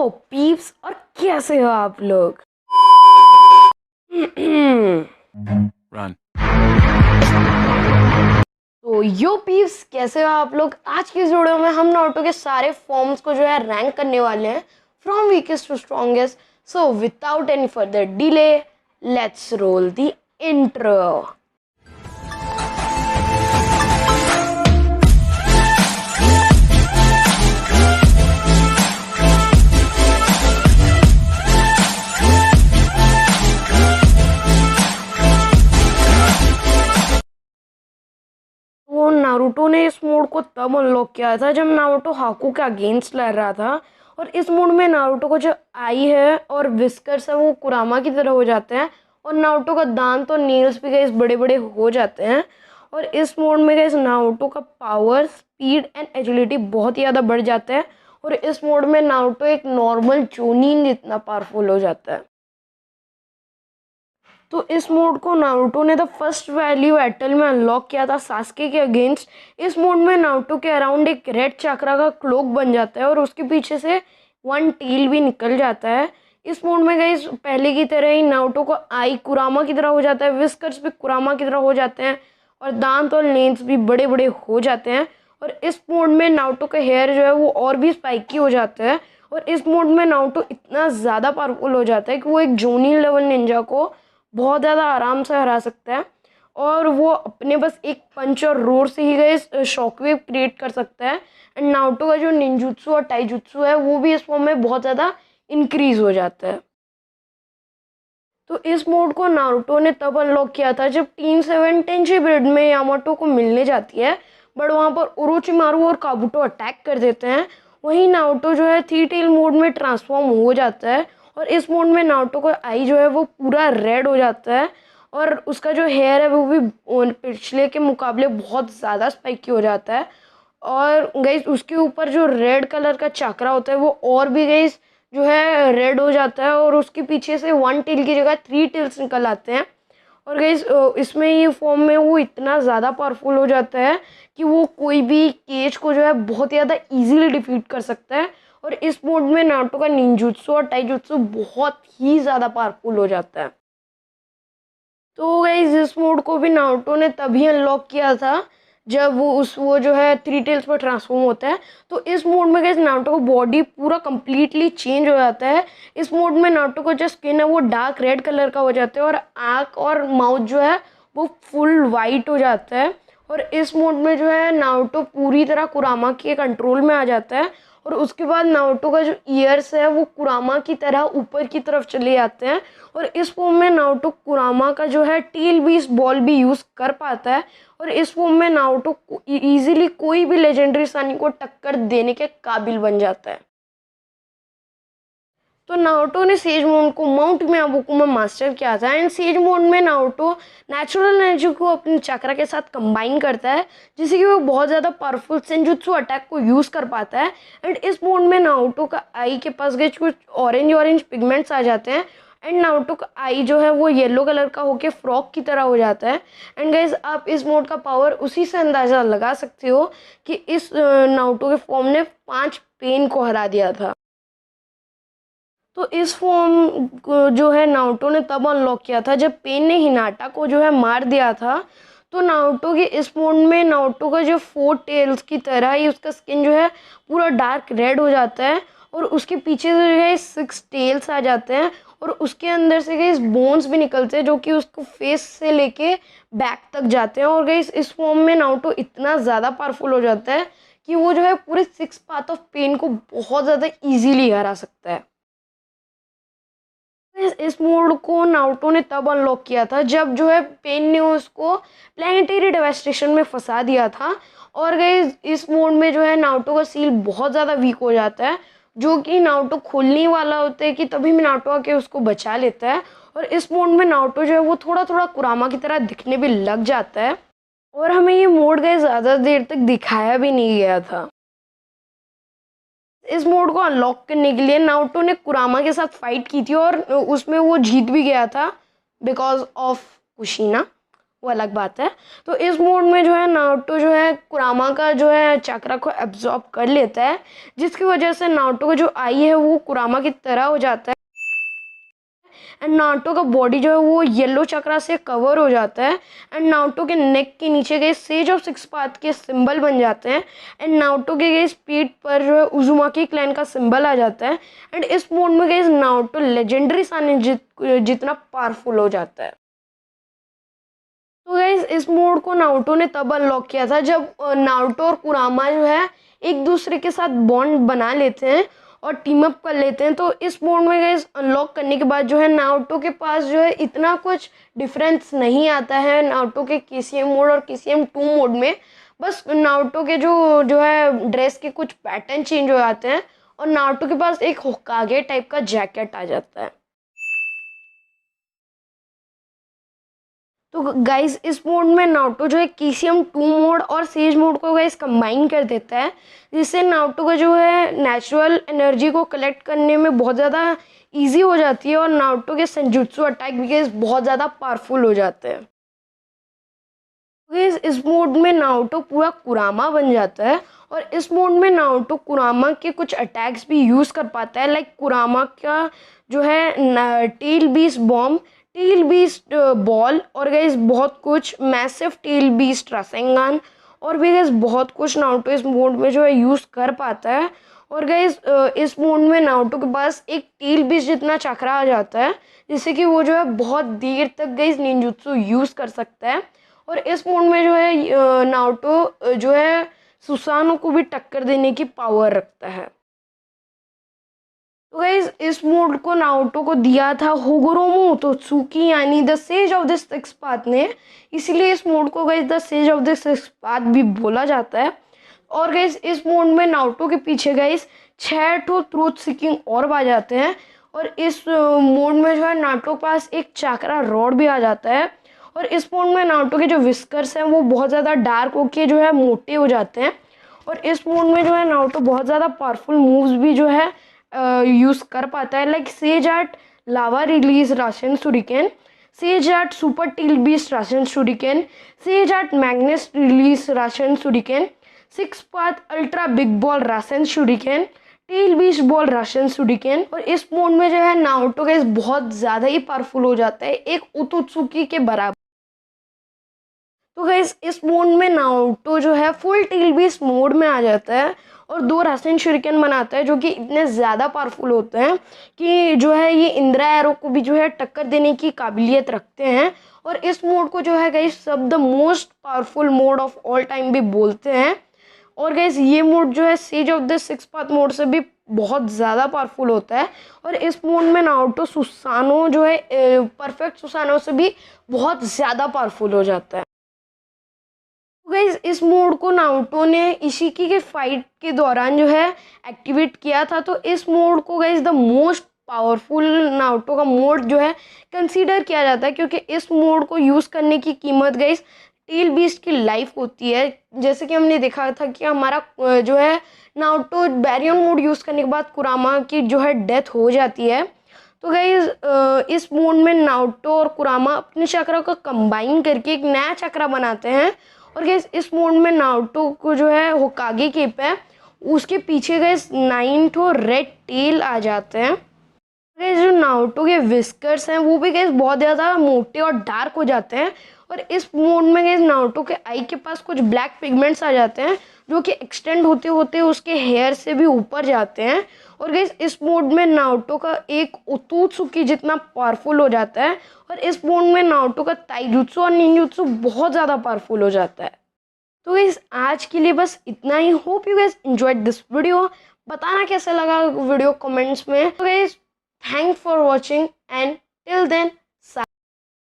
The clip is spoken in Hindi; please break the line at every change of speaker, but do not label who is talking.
यो पीप्स, और कैसे हो आप लोग?
Run.
तो यो पीप्स, कैसे हो आप लोग? आज की इस वीडियो में हम नारुतो के सारे फॉर्म्स को जो है रैंक करने वाले हैं from weakest to strongest. So without any further delay, let's roll the intro. तो नारुतो ने इस मोड को तब अनलॉक किया था जब नारुतो हाकू के अगेंस्ट लड़ रहा था, और इस मोड में नारुतो को जो आई है और विस्कर्स है वो कुरामा की तरह हो जाते हैं, और नारुतो का दांत और नेल्स भी गाइस बड़े बड़े हो जाते हैं। और इस मोड में गाइस नारुतो का पावर, स्पीड एंड एजिलिटी बहुत ही ज़्यादा बढ़ जाता है, और इस मोड में नारुतो एक नॉर्मल चोनिन जितना पावरफुल हो जाता है। तो इस मोड को नारुतो ने द फर्स्ट वैल्यू एटल में अनलॉक किया था सास्के के अगेंस्ट। इस मोड में नारुतो के अराउंड एक रेड चक्रा का क्लोक बन जाता है और उसके पीछे से वन टेल भी निकल जाता है। इस मोड में गाइस पहले की तरह ही नारुतो को आई कुरामा की तरह हो जाता है, विस्कर्स भी कुरामा की तरह हो जाते हैं, और दांत और लेंस भी बड़े बड़े हो जाते हैं। और इस मोड में नारुतो का हेयर जो है वो और भी स्पाइकी हो जाता है, और इस मोड में नारुतो इतना ज़्यादा पावरफुल हो जाता है कि वो एक जोनी लेवल निंजा को बहुत ज़्यादा आराम से हरा सकता है, और वो अपने बस एक पंच और रोर से ही गए शॉकवेव क्रिएट कर सकता है। एंड नारुतो का जो निंजुत्सु और टाइजुत्सु है वो भी इस फॉर्म में बहुत ज़्यादा इंक्रीज हो जाता है। तो इस मोड को नारुतो ने तब अनलॉक किया था जब टीम 7 टेंची ब्रिड में यामाटो को मिलने जाती है, बट वहाँ पर ओरोचिमारू और काबुटो अटैक कर देते हैं। वहीं नारुतो जो है थ्री टेल मोड में ट्रांसफॉर्म हो जाता है, और इस मोड में नारुतो का आई जो है वो पूरा रेड हो जाता है, और उसका जो हेयर है वो भी पिछले के मुकाबले बहुत ज़्यादा स्पाइकी हो जाता है। और गाइस उसके ऊपर जो रेड कलर का चक्रा होता है वो और भी गाइस जो है रेड हो जाता है, और उसके पीछे से वन टेल की जगह थ्री टेल्स निकल आते हैं। और गाइस इसमें ये फॉर्म में वो इतना ज़्यादा पावरफुल हो जाता है कि वो कोई भी केज को जो है बहुत ज़्यादा इजीली डिफीट कर सकता है। और इस मोड में नारुतो का निंजुत्सु और टाइजुत्सु बहुत ही ज़्यादा पावरफुल हो जाता है। तो गाइस इस मोड को भी नारुतो ने तभी अनलॉक किया था जब वो जो है थ्री टेल्स पर ट्रांसफॉर्म होता है। तो इस मोड में गाइस नारुतो का बॉडी पूरा कम्प्लीटली चेंज हो जाता है। इस मोड में नारुतो का जो स्किन है वो डार्क रेड कलर का हो जाता है, और आँख और माउथ जो है वो फुल वाइट हो जाता है। और इस मोड में जो है नारुतो पूरी तरह कुरामा के कंट्रोल में आ जाता है, और उसके बाद नारुतो का जो ईयर्स है वो कुरामा की तरह ऊपर की तरफ चले जाते हैं। और इस फॉर्म में नारुतो कुरामा का जो है टेल बीस्ट बॉल भी यूज़ कर पाता है, और इस फॉर्म में नारुतो इजीली कोई भी लेजेंडरी सानी को टक्कर देने के काबिल बन जाता है। तो नारुतो ने सेज मोड को माउंट मियाबुको में मास्टर किया था, एंड सेज मोड में नारुतो नेचुरल एनर्जी को अपने चक्रा के साथ कंबाइन करता है, जिससे कि वो बहुत ज़्यादा पावरफुल सेंजुत्सु अटैक को यूज़ कर पाता है। एंड इस मोड में नारुतो का आई के पास गए कुछ ऑरेंज पिगमेंट्स आ जाते हैं, एंड नारुतो का आई जो है वो येलो कलर का होके फ्रॉक की तरह हो जाता है। एंड गाइज आप इस मोड का पावर उसी से अंदाज़ा लगा सकते हो कि इस नारुतो के फॉर्म ने 5 पेन को हरा दिया था। तो इस फॉर्म जो है नारुतो ने तब अनलॉक किया था जब पेन ने हिनाटा को जो है मार दिया था। तो नारुतो के इस मोड में नारुतो का जो 4 टेल्स की तरह ही उसका स्किन जो है पूरा डार्क रेड हो जाता है, और उसके पीछे से जो है 6 टेल्स आ जाते हैं, और उसके अंदर से गई बोन्स भी निकलते हैं जो कि उसको फेस से लेके बैक तक जाते हैं। और गई इस फॉर्म में नारुतो इतना ज़्यादा पावरफुल हो जाता है कि वो जो है पूरे 6 पाथ ऑफ पेन को बहुत ज़्यादा ईजीली हरा सकता है। इस मोड को नारुतो ने तब अनलॉक किया था जब जो है पेन ने उसको प्लैनेटरी डेवास्टेशन में फंसा दिया था। और गाइस इस मोड में जो है नारुतो का सील बहुत ज़्यादा वीक हो जाता है, जो कि नारुतो खोलने वाला होता है कि तभी में नारुतो आके उसको बचा लेता है। और इस मोड में नारुतो जो है वो थोड़ा थोड़ा कुरामा की तरह दिखने भी लग जाता है, और हमें ये मोड गाइस ज़्यादा देर तक दिखाया भी नहीं गया था। इस मोड को अनलॉक करने के लिए नारुतो ने कुरामा के साथ फाइट की थी, और उसमें वो जीत भी गया था बिकॉज ऑफ कुशिना। वो अलग बात है। तो इस मोड में जो है नारुतो जो है कुरामा का जो है चक्रा को एब्जॉर्ब कर लेता है, जिसकी वजह से नारुतो का जो आई है वो कुरामा की तरह हो जाता है एंड नारुतो का बॉडी जो है वो येलो चक्रा से कवर हो जाता है एंड नारुतो के नेक के नीचे गए सेज ऑफ सिक्स पाथ के सिंबल बन जाते हैं एंड नारुतो के गए पीठ पर जो है उजुमाकी क्लैन का सिंबल आ जाता है एंड इस मोड में गए नारुतो लेजेंडरी साने जितना पावरफुल हो जाता है। तो गाइज इस मोड को नारुतो ने तब अनलॉक किया था जब नारुतो और कुरामा जो है एक दूसरे के साथ बॉन्ड बना लेते हैं और टीम अप कर लेते हैं। तो इस मोड में गाइज अनलॉक करने के बाद जो है नारुतो के पास जो है इतना कुछ डिफरेंस नहीं आता है नारुतो के केसीएम मोड और केसीएम 2 मोड में। बस नारुतो के जो है ड्रेस के कुछ पैटर्न चेंज हो जाते हैं और नारुतो के पास एक होकागे टाइप का जैकेट आ जाता है। तो गाइस इस मोड में नारुतो जो है केसीएम 2 मोड और सेज मोड को गाइस कंबाइन कर देता है, जिससे नारुतो का जो है नेचुरल एनर्जी को कलेक्ट करने में बहुत ज़्यादा इजी हो जाती है और नारुतो के सेंजुत्सु अटैक भी गाइस बहुत ज़्यादा पावरफुल हो जाते हैं। गाइस इस मोड में नारुतो पूरा कुरामा बन जाता है और इस मोड में नारुतो कुरामा के कुछ अटैक्स भी यूज़ कर पाता है, लाइक कुरामा का जो है tail beast bomb, tail beast ball और गाइस बहुत कुछ मैसिव टेल बीस्ट रासेंगान और भी गाइस बहुत कुछ नारुतो इस मोड में जो है यूज़ कर पाता है। और गाइस इस मोड में नारुतो के पास एक टेल बीस्ट जितना चक्रा आ जाता है, जिससे कि वो जो है बहुत देर तक गाइस निंजुत्सु यूज़ कर सकता है। और इस मोड में जो है नारुतो जो है सुसानो को भी टक्कर देने की पावर रखता है। तो गाइस इस मोड को नारुतो को दिया था होगोरोमो तोत्सुकी यानी the sage of the six path ने, इसीलिए इस मोड को guys the sage of the six path भी बोला जाता है। और गाइस इस मोड में नारुतो के पीछे गाइस 6 ट्रूथ सीकिंग और आ जाते हैं और इस मोड में जो है नारुतो के पास एक चाकरा रॉड भी आ जाता है और इस मोड में नारुतो के जो विस्कर्स हैं वो बहुत ज़्यादा डार्क होके जो है मोटे हो जाते हैं और इस मोड में जो है नारुतो बहुत ज़्यादा पावरफुल मूव्स भी जो है यूज़ कर पाता है, like sage art lava release Rasenshuriken, sage art super tail beast Rasenshuriken, sage art magnet release Rasenshuriken, six path ultra big ball Rasenshuriken, tail beast ball Rasenshuriken. और इस मोड में जो है नारुतो गाइस बहुत ज़्यादा ही पावरफुल हो जाता है, एक ओतोत्सुकी के बराबर। तो गाइस इस मोड में नारुतो जो है फुल टेल बीस्ट मोड में आ जाता है और 2 रासेन शुरिकेन बनाता है जो कि इतने ज़्यादा पावरफुल होते हैं कि जो है ये इंदिरा एरो को भी जो है टक्कर देने की काबिलियत रखते हैं। और इस मोड को जो है गाइस सब the most powerful mode of all time भी बोलते हैं। और गाइस ये मोड जो है sage of the six path mode से भी बहुत ज़्यादा पावरफुल होता है और इस मोड में नारुतो सुसानो जो है परफेक्ट सुसानो से भी बहुत ज़्यादा पावरफुल हो जाता है। गाइस इस मोड को नारुतो ने इशिकी के फाइट के दौरान जो है एक्टिवेट किया था। तो इस मोड को guys the most powerful Naruto का मोड जो है कंसीडर किया जाता है, क्योंकि इस मोड को यूज़ करने की कीमत गाइस टेल बीस्ट की लाइफ होती है। जैसे कि हमने देखा था कि हमारा जो है नारुतो बैरियन मोड यूज़ करने के बाद कुरामा की जो है डेथ हो जाती है। तो गाइस इस मोड में नारुतो और कुरामा अपने चक्रा को कंबाइन करके एक नया चक्रा बनाते हैं और गाइस इस मोड में नारुतो को जो है होकागे केप है, उसके पीछे गाइस 9 ठो रेड टेल आ जाते हैं। गाइस जो नारुतो के विस्कर्स हैं वो भी गाइस बहुत ज़्यादा मोटे और डार्क हो जाते हैं और इस मोड में गाइस नारुतो के आई के पास कुछ ब्लैक पिगमेंट्स आ जाते हैं जो कि एक्सटेंड होते होते उसके हेयर से भी ऊपर जाते हैं। और गाइस इस मोड में नारुतो का एक ओतोत्सुकी जितना पावरफुल हो जाता है और इस मोड में नारुतो का ताइजुत्सु और निंजुत्सु बहुत ज़्यादा पावरफुल हो जाता है। तो गाइस आज के लिए बस इतना ही। Hope you guys enjoyed this video. बताना कैसा लगा वीडियो कमेंट्स में। तो guys thanks for watching and till then